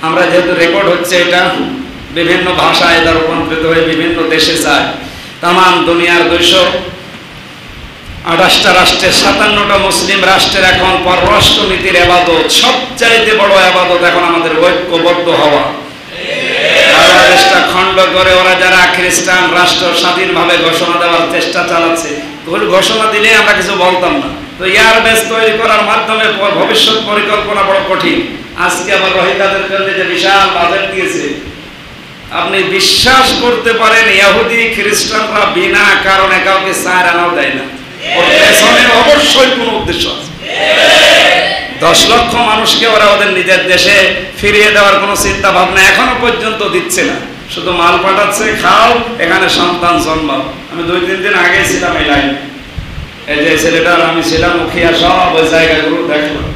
আমরা যেহেতু রেকর্ড হচ্ছে, এটা বিভিন্ন ভাষায় এটা রূপান্তরিত হয়ে বিভিন্ন দেশে যায়। তাম দুনিয়ার 228টা রাষ্ট্রের 57টা মুসলিম রাষ্ট্রের এখন পররাষ্ট্র নীতির ইবাদত, সবচাইতে বড় ইবাদত এখন আমাদের ঐক্যবদ্ধ হওয়া। বাংলাদেশটা খণ্ড করে ওরা যারা খ্রিস্টান রাষ্ট্র স্বাধীনভাবে ঘোষণা দেওয়ার চেষ্টা চালাচ্ছে, ঘোষণা দিলে আমরা কিছু বলতাম না, তো এয়ারবেস তৈরি করার মাধ্যমে ভবিষ্যৎ পরিকল্পনা বড় কঠিন। আজকে আবার রোহিঙ্গাদের জন্য যে বিশাল বাজেট দিয়েছে, আপনি বিশ্বাস করতে পারেন ইহুদি খ্রিস্টানরা বিনা কারণে কাউকে 4 আনাও দেয় না, ওর পেছনে অবশ্যই কোনো উদ্দেশ্য আছে। 10 লক্ষ মানুষকে ওরা ওদের নিজের দেশে ফিরিয়ে দেওয়ার কোনো চিন্তা ভাবনা এখনো পর্যন্ত দিচ্ছে না, শুধু মাল পাঠাচ্ছে, খাও, এখানে সন্তান জন্মাও। আমি 2-3 দিন আগে ছিলাম এই লাইনে, এই যে ছেলেটার আমি ছিলাম মুখিয়া, সব ওই জায়গাগুলো দেখলাম।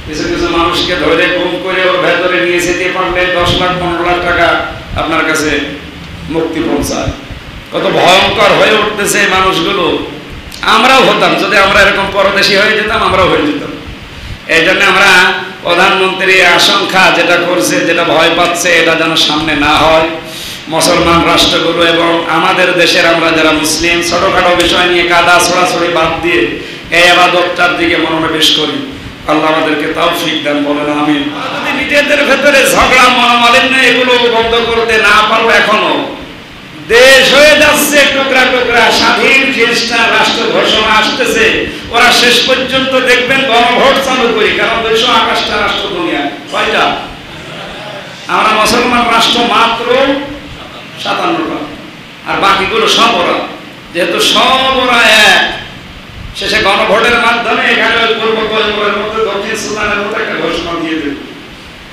কিছু কিছু মানুষকে ধরে গুম করে ওর ভেতরে নিয়ে যেতে পারলে 10 লাখ 15 লাখ টাকা আপনার কাছে মুক্তি পৌঁছায়। কত ভয়ঙ্কর হয়ে উঠতেছে এই মানুষগুলো। আমরাও হতাম, যদি আমরা এরকম পরদেশী হয়ে যেতাম, আমরাও হয়ে যেতাম। এই জন্য আমরা প্রধানমন্ত্রী আশঙ্কা যেটা করছে, যেটা ভয় পাচ্ছে, এটা যেন সামনে না হয়। মুসলমান রাষ্ট্রগুলো এবং আমাদের দেশের আমরা যারা মুসলিম, ছোটখাটো বিষয় নিয়ে কাদা ছড়াছড়ি বাদ দিয়ে এই ইবাদতটার দিকে মনোনিবেশ করি। আল্লাহ আমাদেরকে তৌফিক দেন, বলেন আমিন। যদি নিজেদের ভেতরে ঝগড়া মনোমালিন্য এগুলো বন্ধ করতে না পারো, এখনো দেশ হয়ে যাচ্ছে টুকরা টুকরা, স্বাধীন খ্রিস্টান রাষ্ট্র ঘোষণা আসতেছে, ওরা শেষ পর্যন্ত দেখবেন গণভোট চালু করি, কারণ 228টা রাষ্ট্র দুনিয়া কয়টা, আমরা মুসলমান রাষ্ট্র মাত্র 57টা, আর বাকিগুলো সব ওরা, যেহেতু সব ওরা এক, শেষে গণভোটের মাধ্যমে এখানে ওই পূর্ব কলমের মধ্যে দক্ষিণ সুদানের মধ্যে একটা ঘোষণা দিয়ে দেবে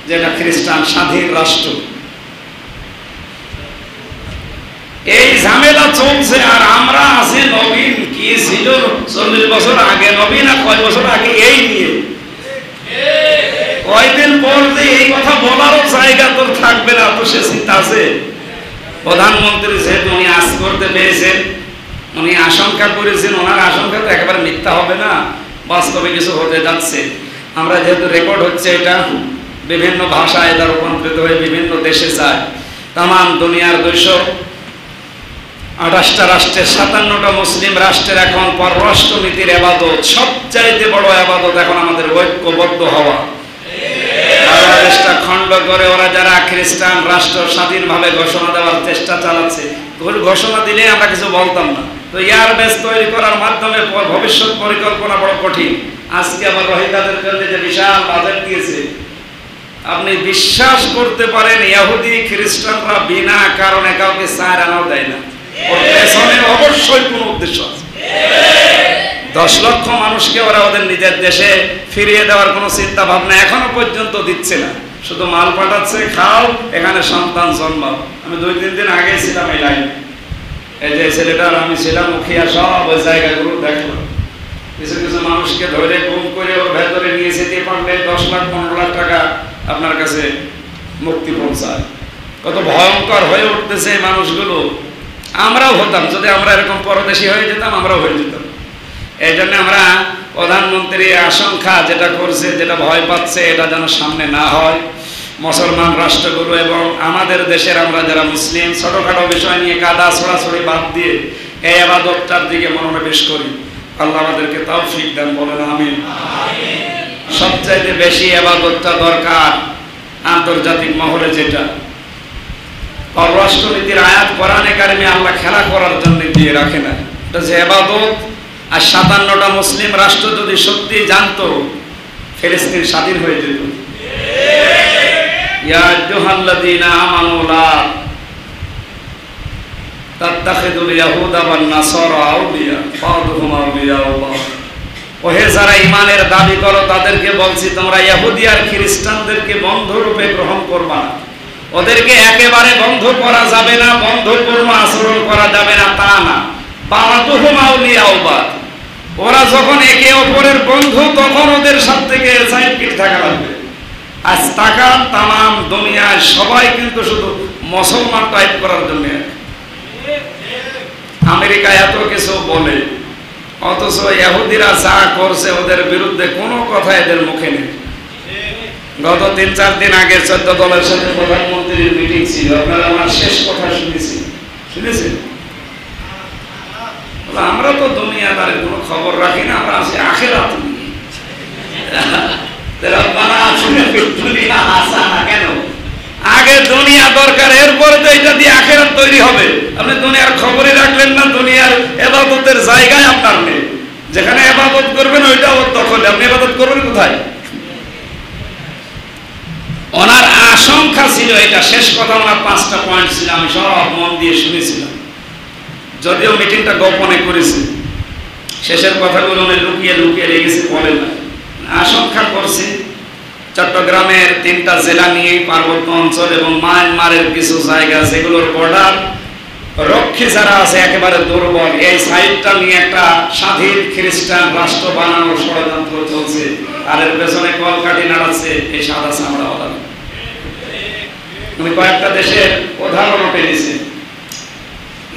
যে এটা খ্রিস্টান স্বাধীন রাষ্ট্র। এই ঝামেলা চলছে, আর আমরা আছি নবীন কি ছিল 40 বছর আগে, নবীন আর কয় বছর আগে এই নিয়ে, কয়দিন পর যে এই কথা বলারও জায়গা তো থাকবে না, তো সে চিন্তা আছে। প্রধানমন্ত্রী যেহেতু উনি আজ করতে পেরেছেন, উনি আশঙ্কা করেছেন, ওনার আশঙ্কা তো একেবারে মিথ্যা হবে না, বাস্তবে কিছু হতে যাচ্ছে। আমরা যেহেতু রেকর্ড হচ্ছে, এটা বিভিন্ন ভাষায় এটা রূপান্তরিত হয়ে বিভিন্ন দেশে যায়। তাম দুনিয়ার 228টা রাষ্ট্রের 57টা মুসলিম রাষ্ট্রের এখন পররাষ্ট্র নীতির ইবাদত, সবচাইতে বড় ইবাদত এখন আমাদের ঐক্যবদ্ধ হওয়া। বাংলাদেশটা খণ্ড করে ওরা যারা খ্রিস্টান রাষ্ট্র স্বাধীনভাবে ঘোষণা দেওয়ার চেষ্টা চালাচ্ছে, ঘোষণা দিলে আমরা কিছু বলতাম না, তো এয়ারবেস তৈরি করার মাধ্যমে ভবিষ্যৎ পরিকল্পনা বড় কঠিন। আজকে আবার রোহিঙ্গাদের জন্য যে বিশাল বাজেট দিয়েছে, আপনি বিশ্বাস করতে পারেন ইহুদি খ্রিস্টানরা বিনা কারণে কাউকে 4 আনাও দেয় না, ওর পেছনে অবশ্যই কোনো উদ্দেশ্য আছে। 10 লক্ষ মানুষকে ওরা ওদের নিজের দেশে ফিরিয়ে দেওয়ার কোনো চিন্তা ভাবনা এখনো পর্যন্ত দিচ্ছে না, শুধু মাল পাঠাচ্ছে, খাও, এখানে সন্তান জন্মাও। আমি 2-3 দিন আগে ছিলাম এই লাইনে, এই যে ছেলেটার আমি ছিলাম মুখিয়া, সব ওই জায়গাগুলো দেখলাম। কিছু কিছু মানুষকে ধরে গুম করে ওর ভেতরে নিয়ে যেতে পারলে 10 লাখ 15 লাখ টাকা আপনার কাছে মুক্তি পৌঁছায়। কত ভয়ঙ্কর হয়ে উঠতেছে এই মানুষগুলো। আমরাও হতাম, যদি আমরা এরকম পরদেশী হয়ে যেতাম, আমরাও হয়ে যেতাম। এই জন্য আমরা প্রধানমন্ত্রী আশঙ্কা যেটা করছে, যেটা ভয় পাচ্ছে, এটা যেন সামনে না হয়। মুসলমান রাষ্ট্রগুলো এবং আমাদের দেশের আমরা যারা মুসলিম, ছোটখাটো বিষয় নিয়ে কাদা ছড়াছড়ি বাদ দিয়ে এই ইবাদতটার দিকে মনোনিবেশ করি। আল্লাহ আমাদেরকে তৌফিক দেন, বলেন আমিন। সবচাইতে বেশি ইবাদতটা দরকার আন্তর্জাতিক মহলে, যেটা পররাষ্ট্রনীতির আয়াত কোরআনে কারিমে আল্লাহ খেলা করার জন্য দিয়ে রাখে না, এটা যে ইবাদত। আর 57টা মুসলিম রাষ্ট্র যদি সত্যি জানতো, ফিলিস্তিন স্বাধীন হয়ে যেত। ইয়া আইয়ুহাল্লাযীনা আমানু লা তাত্তাখিযুল ইয়াহুদা ওয়ান নাসারা আউলিয়া বা'দুহুম আউলিয়াউ বা'দ। ওহে যারা ঈমানের দাবি করো, তাদেরকে বলছি তোমরা ইহুদি আর খ্রিস্টানদেরকে বন্ধুরূপে গ্রহণ করবা না। ওদেরকে একেবারে বন্ধ করা যাবে না, বন্ধুপূর্ণ আচরণ করা যাবে না, তা না। বা'দুহুম আউলিয়াউ বা'দ, ওরা যখন একে অপরের বন্ধু, তখন ওদের সব থেকে সাইডকিট থাকা লাগবে। আজ তাকান, তামাম দুনিয়ায় সবাই কিন্তু শুধু মুসলমান টাইপ করার জন্য। আমেরিকা এত কিছু বলে, অথচ ইহুদিরা যা করছে ওদের বিরুদ্ধে কোনো কথা এদের মুখে নেই। গত 3-4 দিন আগে 14 দলের সাথে প্রধানমন্ত্রীর মিটিং ছিল, আপনারা আমার শেষ কথা শুনেছেন? আমরা তো দুনিয়াদারের কোনো খবর রাখি না, আমরা আছি আখিরাত নিয়ে। কেন আগে দুনিয়া দরকার, এরপরে তো এটা দিয়ে আখিরাত তৈরি হবে। আপনি দুনিয়ার খবরই রাখলেন না, দুনিয়ার ইবাদতের জায়গায় আপনার নেই। যেখানে ইবাদত করবেন ওইটা ওর দখলে, আপনি ইবাদত করবেন কোথায়? ওনার আশঙ্কা ছিল এটা, শেষ কথা ওনার 5টা পয়েন্ট ছিল, আমি সব মন দিয়ে শুনেছিলাম। যদিও মিটিংটা গোপনে করেছে, শেষের কথাগুলো উনি লুকিয়ে লুকিয়ে রেখেছে, বলে না। আশঙ্কা করছে চট্টগ্রামের 3টা জেলা নিয়ে পার্বত্য অঞ্চল এবং মায়ানমারের কিছু জায়গা, যেগুলোর বর্ডার রক্ষী যারা আছে একেবারে দুর্বল, এই সাইডটা নিয়ে একটা স্বাধীন খ্রিস্টান রাষ্ট্র বানানোর ষড়যন্ত্র চলছে। আর এর পেছনে কলকাঠি নাড়াচ্ছে এই সাদা চামড়াওয়ালা। উনি কয়েকটা দেশের উদাহরণ পেয়েছে,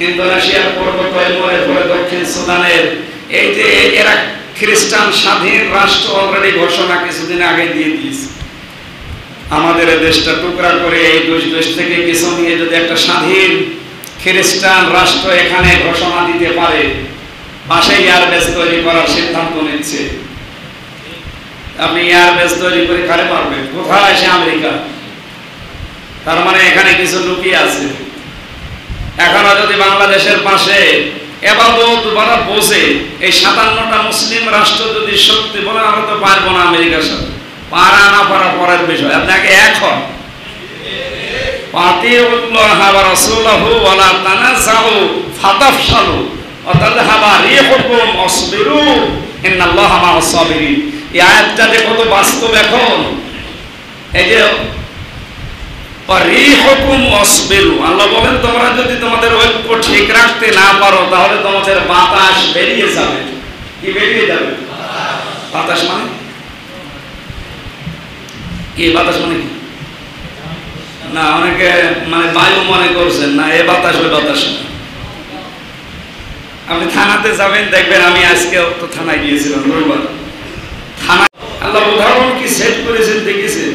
ইন্দোনেশিয়ার পূর্ব তৈমুরের পরে দক্ষিণ সুদানের। এই যে এরা খ্রিস্টান স্বাধীন রাষ্ট্র অলরেডি ঘোষণা কিছুদিন আগে দিয়ে দিয়েছে। আমাদের দেশটা টুকরা করে এই দেশ থেকে কিছু নিয়ে যদি একটা স্বাধীন খ্রিস্টান রাষ্ট্র এখানে ঘোষণা দিতে পারে, পাশে এয়ারবেস তৈরি করার সিদ্ধান্ত নিচ্ছে। আপনি এয়ারবেস তৈরি করে কারে পারবেন? কোথায় আসে? আমেরিকা। তার মানে এখানে কিছু লুকিয়ে আছে। এখনো যদি বাংলাদেশের পাশে এবাদত বলা বোঝে, এই 57টা মুসলিম রাষ্ট্র যদি সত্যি বলে, আমরা তো পারবো না আমেরিকার সাথে। পারা না পারা পরের বিষয়, আপনাকে এক হন। পাতিউল্লাহ ওয়া রাসূলহু ওয়া লা তানাযাউ ফাতাফশালু ওয়া তাযহাবা রিহুকুম ওয়াসবিরু ইন্নাল্লাহা মা'আস সাবিরিন। এই আয়াতটা যে কত বাস্তব এখন। এই যে রিহুকুম ওয়াসবিরু, আল্লাহ বলেন তোমরা যদি তোমাদের ঐক্য ঠিক রাখতে না পারো, তাহলে তোমাদের বাতাস বেরিয়ে যাবে। কি বেরিয়ে যাবে? বাতাস মানে কি? বাতাস মানে কি? না, অনেকে মানে বায়ু মনে করছেন না, এ বাতাস ওই বাতাস। আপনি থানাতে যাবেন, দেখবেন, আমি আজকে তো থানায় গিয়েছিলাম রবিবার। থানা আল্লাহ উদাহরণ কি সেট করেছেন দেখেছেন?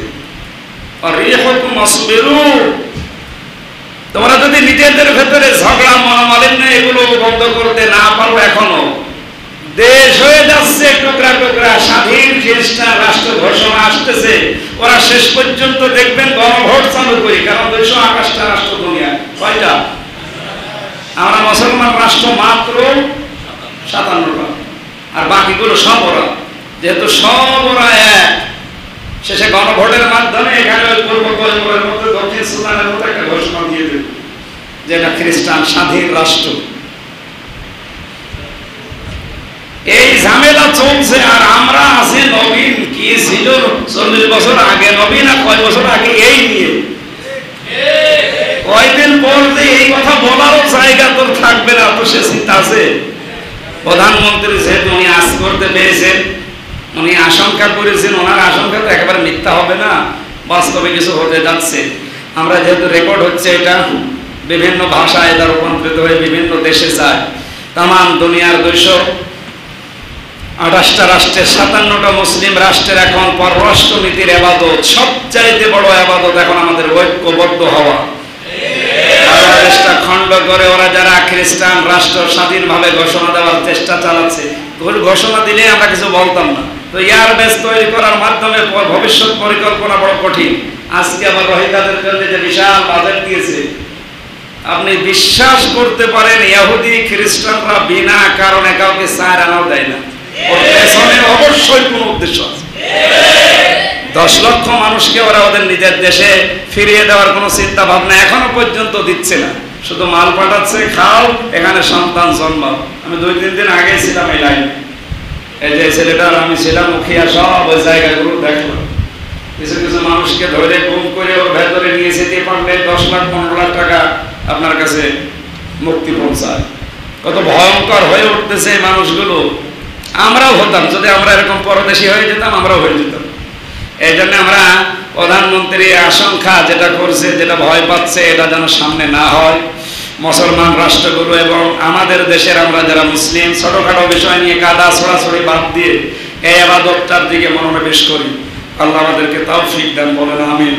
তোমরা যদি নিজেদের ভেতরে ঝগড়া মনোমালিন্য এগুলো বন্ধ করতে না পারো, এখনো দেশ হয়ে যাচ্ছে টুকরা টুকরা, স্বাধীন খ্রিস্টান রাষ্ট্র ঘোষণা আসতেছে, ওরা শেষ পর্যন্ত দেখবেন গণভোট চালু করি। কারণ 228টা রাষ্ট্র দুনিয়া, কয়টা? আমরা মুসলমান রাষ্ট্র মাত্র 57টা, আর বাকিগুলো সব ওরা। যেহেতু সব ওরা এক, শেষে গণভোটের মাধ্যমে এখানে পূর্ব তৈমুরের মধ্যে দক্ষিণ সুদানের মধ্যে একটা ঘোষণা দিয়ে দেবে যে এটা খ্রিস্টান স্বাধীন রাষ্ট্র। এই ঝামেলা চলছে, আর আমরা আছি নবীন কি ছিল 40 বছর আগে, নবীন আর কয় বছর আগে এই নিয়ে। কয়দিন পর যে এই কথা বলারও জায়গা তো থাকবে না, তো সে চিন্তা আছে। প্রধানমন্ত্রী যেহেতু উনি আজ করতে পেরেছেন, উনি আশঙ্কা করেছেন, ওনার আশঙ্কা তো একেবারে মিথ্যা হবে না, বাস্তবে কিছু হতে যাচ্ছে। আমরা যেহেতু রেকর্ড হচ্ছে, এটা বিভিন্ন ভাষায় এটা রূপান্তরিত হয়ে বিভিন্ন দেশে যায়। তাম দুনিয়ার 228টা রাষ্ট্রের 57টা মুসলিম রাষ্ট্রের এখন পররাষ্ট্র নীতির ইবাদত, সবচাইতে বড় ইবাদত এখন আমাদের ঐক্যবদ্ধ হওয়া। বাংলাদেশটা খণ্ড করে ওরা যারা খ্রিস্টান রাষ্ট্র স্বাধীনভাবে ঘোষণা দেওয়ার চেষ্টা চালাচ্ছে, ঘোষণা দিলে আমরা কিছু বলতাম না। তো এয়ারবেস তৈরি করার মাধ্যমে ভবিষ্যৎ পরিকল্পনা বড় কঠিন। আজকে আবার রোহিঙ্গাদের জন্য যে বিশাল বাজেট দিয়েছে, আপনি বিশ্বাস করতে পারেন ইহুদি খ্রিস্টানরা বিনা কারণে কাউকে 4 আনাও দেয় না। ওর পেছনে অবশ্যই কোনো উদ্দেশ্য আছে। 10 লক্ষ মানুষকে ওরা ওদের নিজের দেশে ফিরিয়ে দেওয়ার কোনো চিন্তা ভাবনা এখনো পর্যন্ত দিচ্ছে না, শুধু মাল পাঠাচ্ছে, খাও, এখানে সন্তান জন্মাও। আমি 2-3 দিন আগে ছিলাম এই লাইনে, এই যে ছেলেটার আমি ছিলাম মুখিয়া, সব ওই জায়গাগুলো দেখলাম। কিছু কিছু মানুষকে ধরে গুম করে ওর ভেতরে নিয়ে যেতে পারলে 10 লাখ 15 লাখ টাকা আপনার কাছে মুক্তি পৌঁছায়। কত ভয়ঙ্কর হয়ে উঠতেছে এই মানুষগুলো। আমরাও হতাম, যদি আমরা এরকম পরদেশী হয়ে যেতাম, আমরাও হয়ে যেতাম। এই জন্য আমরা প্রধানমন্ত্রী আশঙ্কা যেটা করছে, যেটা ভয় পাচ্ছে, এটা যেন সামনে না হয়। মুসলমান রাষ্ট্রগুলো এবং আমাদের দেশের আমরা যারা মুসলিম, ছোটখাটো বিষয় নিয়ে কাদা ছড়াছড়ি বাদ দিয়ে এই ইবাদতটার দিকে মনোনিবেশ করি। আল্লাহ আমাদেরকে তৌফিক দেন, বলেন আমিন।